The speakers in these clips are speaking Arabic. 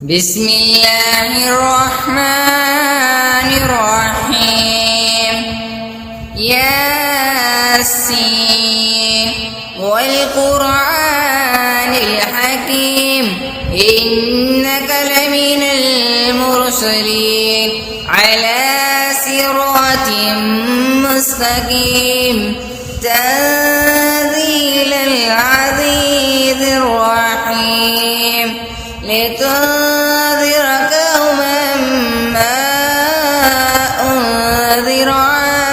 بسم الله الرحمن الرحيم. ياسين والقرآن الحكيم إنك لمن المرسلين على صراط مستقيم تنزيل العزيز الرحيم لتنذر قوما ما أنذر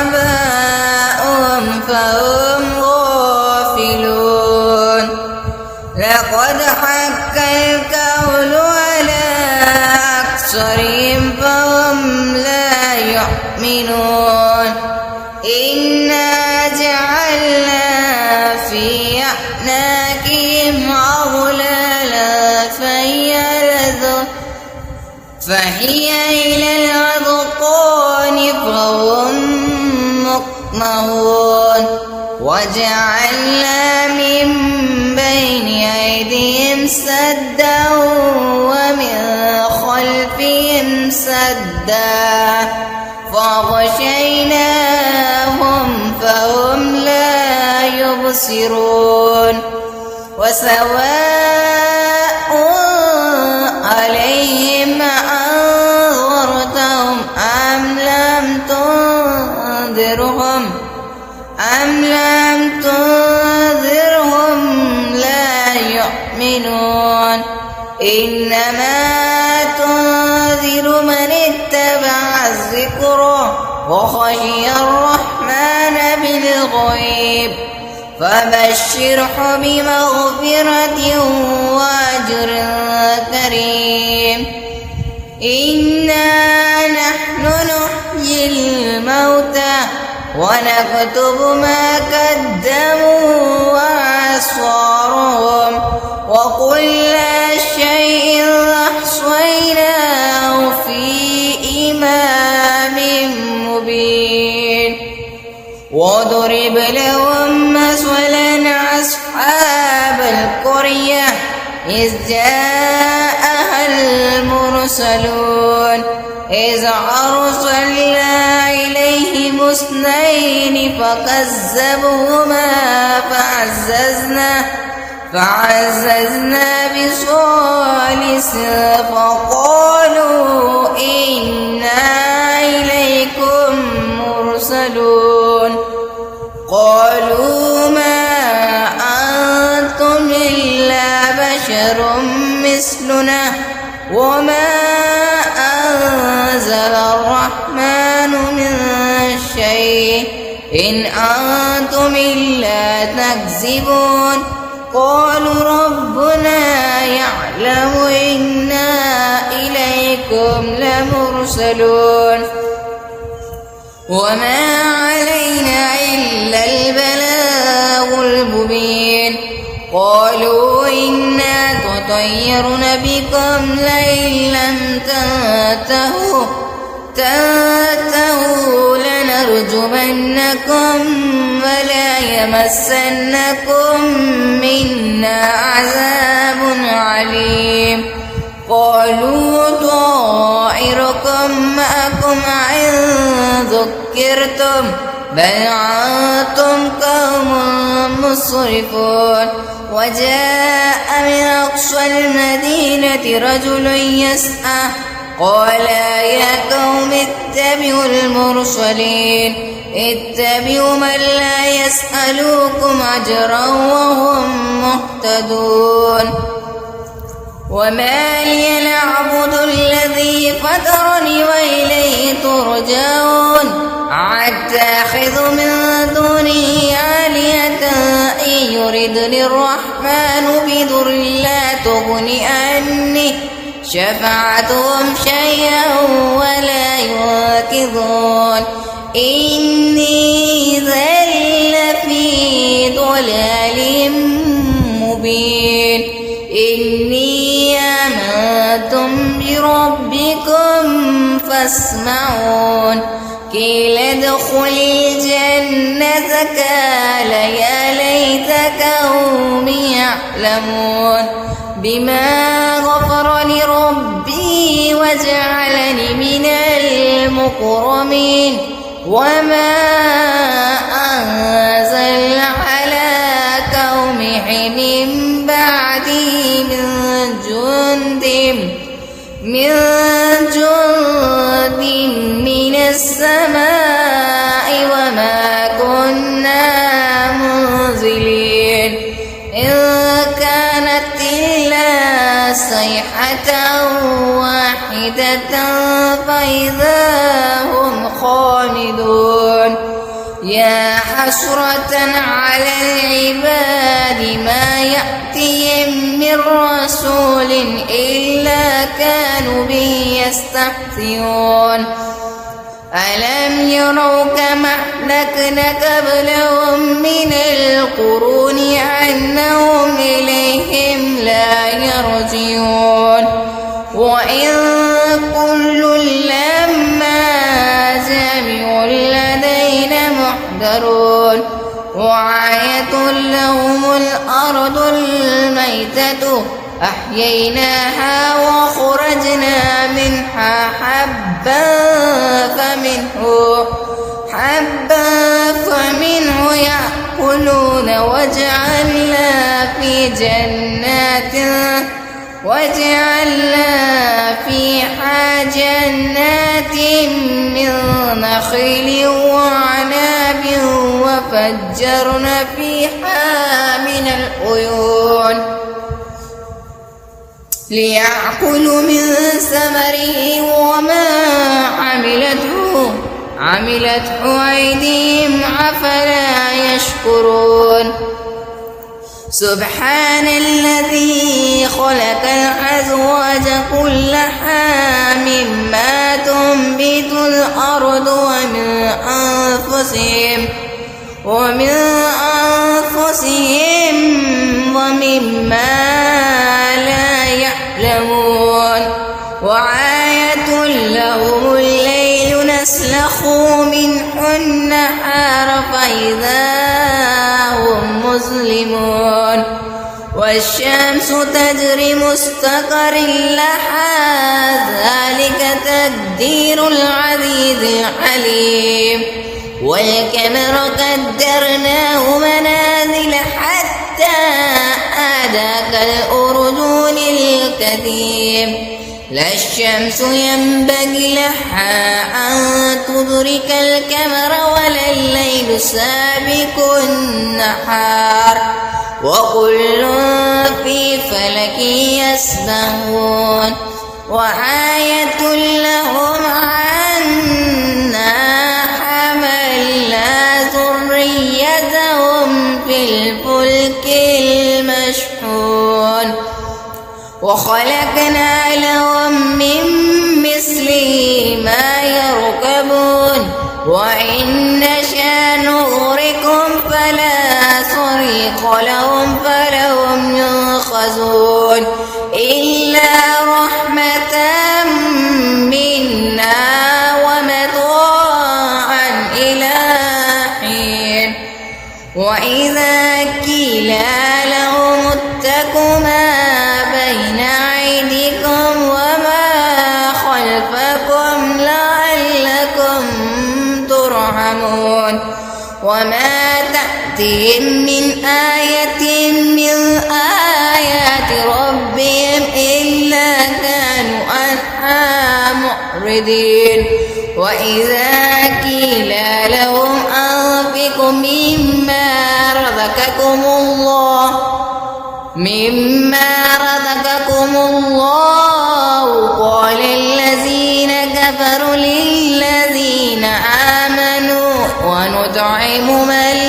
آباؤهم فهم غافلون. لقد حق القول على أكثرهم فهم لا يؤمنون. إنا جعلنا في أعناقهم أغلالا فهي إلى الأذقان فهم مقمحون. وجعلنا من بين أيديهم سدا ومن خلفهم سدا فغشيناهم فهم لا يبصرون. وسواء عليهم أنذرتهم أم لم تنذرهم لا يؤمنون. إنما تنذر من اتبع الذكر وخشي الرحمن بالغيب فبشره بمغفرة وأجر كريم. إنا نحن نحيي الموتى ونكتب ما قدموا وآثارهم وكل شيء أحصيناه في إمام مبين. واضرب لهم مثلا أصحاب القرية إذ جاءها المرسلون إذ أرسلنا إليهم اثنين فكذبوهما فعززنا بثالث فقالوا إنا إليكم مرسلون. قالوا ما أنتم إلا بشر مثلنا وما أنزل الرحمن من شيء إن أنتم إلا تكذبون. قالوا ربنا يعلم إنا إليكم لمرسلون وما علينا إلا البلاغ المبين. قالوا إنا تطيرن بكم لئن لم تنتهوا لنرجمنكم ولا يمسنكم منا عذاب عليم. قالوا طائركم معكم إن ذكرتم بل أنتم قوم مسرفون. وجاء من أقصى المدينة رجل يسعى قال يا قوم اتبعوا المرسلين اتبعوا من لا يسألوكم أجرا وهم مهتدون. وما لي نعبد الذي فطرني وإليه ترجعون. أتخذ من دونه آلهة إن يردني الرحمن بضر لا تغن عني شفاعتهم شيئا ولا ينقذون. إني إذا لفي ضلال مبين. إني آمنتم بربكم فاسمعون. قيل ادخل الجنة قال يا ليت قومي يعلمون. بما غفر لي ربي وجعلني من المكرمين وما أنزل على قومه من بعده من جند من السماء وما كنا منزلين إن كانت إلا صيحة واحدة فإذا هم خامدون يا حسرة على العباد ما يأتيهم من رسول إلا كانوا به يستهزئون ألم يروا كما أهلكنا قبلهم من القرون أنهم إليهم لا يرجعون وإن كل لما جميع لدينا محضرون وآية لهم الأرض الميتة أحييناها وخرجنا منها حبا فمنه يأكلون وجعلنا فيها جنات من نخيل وعناب وفجرنا فيها من العيون ليأكلوا من ثمره وما عملته أيديهم أفلا يشكرون سبحان الذي خلق الأزواج كلها مما تنبت الأرض ومن أنفسهم ومما لا يعلمون وآية لهم الليل نسلخ منه النهار فإذا هم مظلمون والشمس تجري مستقر لها ذلك تقدير العزيز العليم والقمر قدرناه منازل حتى عاد كالأرجون القديم لا الشمس ينبغي لها أن تدرك القمر ولا الليل سابق النهار وكل في فلك يسبحون وآية لهم أنا حملنا ذريتهم في الفلك المشحون وخلقنا لهم من مثله ما يركبون وإن نشأ نغرقهم فلا صريخ لهم فلهم ينقذون إلا رحمة منا ومتاعا إلى حين وإذا قيل لهم اتقوا ما بين أيديكم وما خلفكم لعلكم ترحمون وما تأتيهم من آية من آيات ربهم إلا كانوا عنها معرضين وإذا قيل لهم أنفقوا مما رزقكم الله قال الذين كفروا للذين آمنوا ونطعم من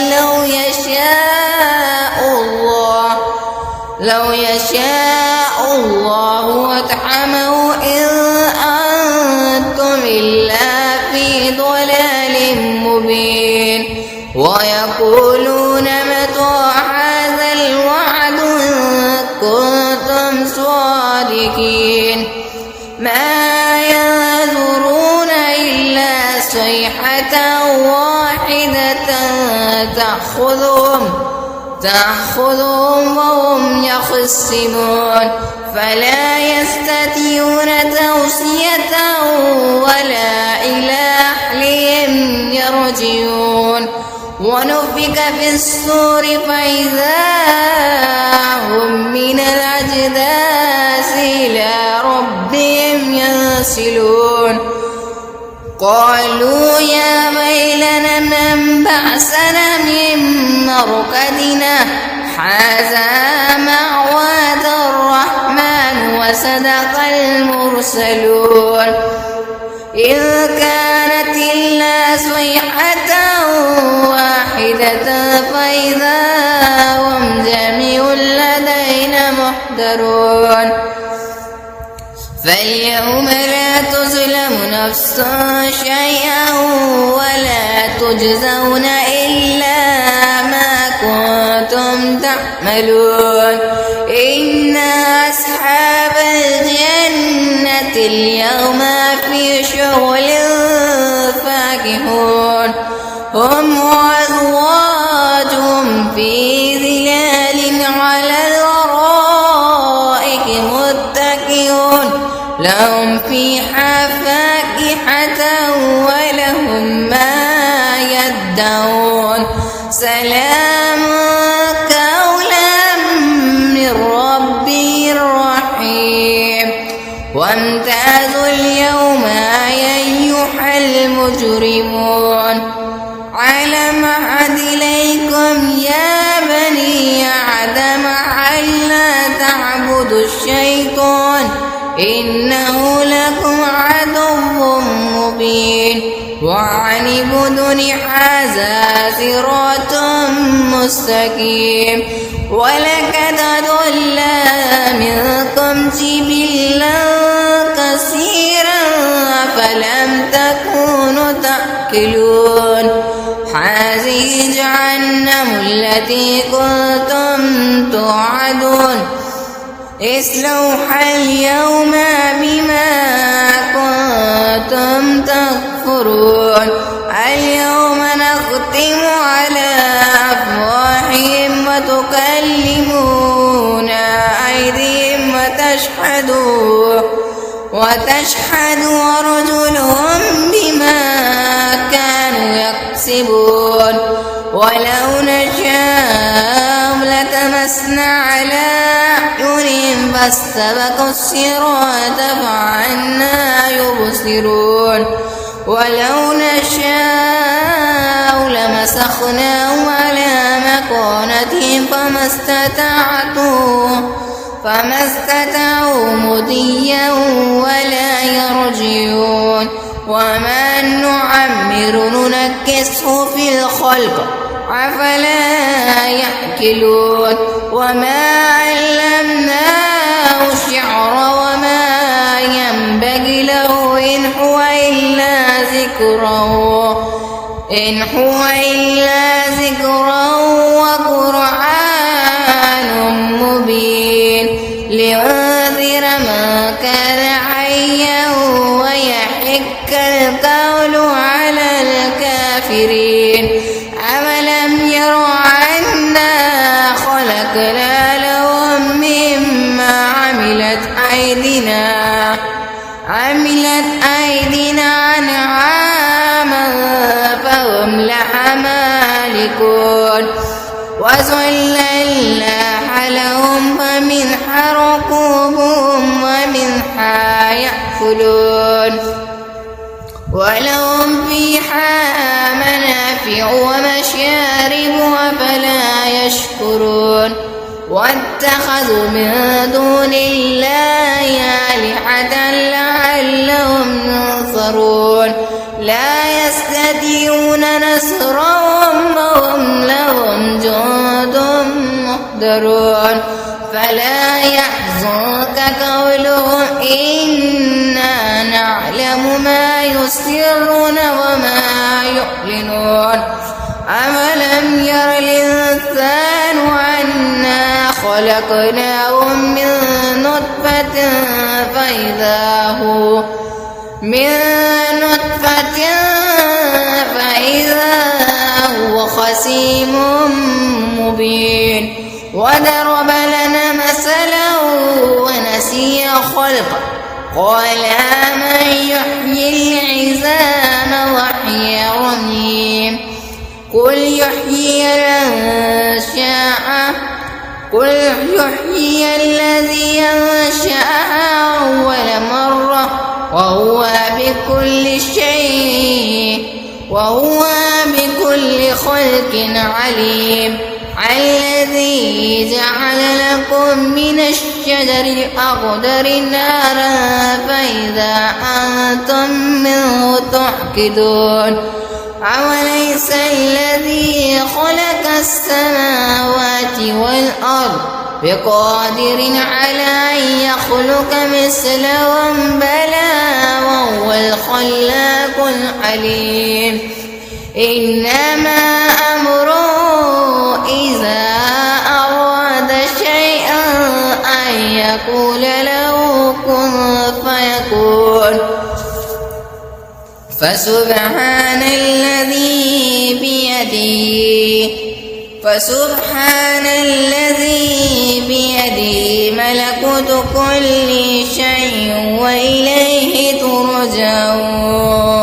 لو يشاء الله وطعمه إن أنتم إلا في ضلال مبين ويقولون متى هذا الوعد إن كنتم صادقين ما ينظرون إلا صيحة واحدة تأخذهم وهم يخصمون فلا يستطيعون توصية ولا إلى أهلهم يرجعون ونفخ في الصور فإذا هم من الأجداث إلى ربهم ينسلون قالوا يا ويلنا من بعثنا من مرقدنا هذا ما وعد الرحمن وصدق المرسلون إن كانت إلا صيحة واحدة فإذا هم جميع لدينا محضرون فاليوم لا تظلم نفس شيئا ولا تجزون إلا ما كنتم تعملون إن أصحاب الجنة اليوم في شغل فاكهون هم وأزواجهم في ظلال على الأرائك متكئون لهم فيها فاكهة ولهم ما يدعون سلام قولا من ربي الرحيم وامتازوا اليوم أيها المجرمون علم أعهد إليكم يا بني آدم ألا تعبدوا الشيطان إنه لكم عدو مبين وأن اعبدوني هذا صراط مستقيم ولقد ضل منكم جبلا كثيرا فلم تكونوا تأكلون هذه جهنم التي كنتم توعدون اصلوها اليوم بما كنتم تكفرون اليوم نختم على أفواههم وتكلمنا أيديهم وتشهد أرجلهم بما كانوا يكسبون ولو نشاء لتمسنا على أعينهم فاستبقوا الصراط فعنا يبصرون ولو نشاء لمسخناهم على مكانتهم فما استطاعوا مضيا ولا يرجعون وما نعمر ننكسه في الخلق أفلا يأكلون وما علمناه الشعر وما ينبغي له إن هو إلا ذكرى وقرآن مبين لينذر من كان حيا ويحق القول على الكافرين أولم يروا أنا خلقنا لهم مما عملت أيدينا أنعاما فهم لها مالكون وذللناها لهم فمنها ركوبهم ومنها يأكلون ولهم فيها منافع ومشارب أفلا يشكرون واتخذوا من دون الله آلهة لعلهم ينصرون لا يستطيعون نصرهم وهم لهم جند محضرون فلا يحزنك قولهم إنا نعلم ما يسرون وما يعلنون أولم ير الإنسان أنا خلقناه من نطفة فإذا هو خصيم مبين وضرب لنا مثلا ونسي خلقه قال من يحيي العظام وهي رميم قل يحيي الذي أنشأها أول مرة وهو بكل خلق عليم الذي جعل لكم من الشجر الأخضر نارا فإذا أنتم منه توقدون أوليس الذي خلق السماوات والأرض بقادر على أن يخلق مثلهم بلى وهو الخلاق العليم إنما أمره إذا أراد شيئا أن يقول له كن فيكون فسبحان الذي بيده ملكوت كل شيء وإليه ترجعون.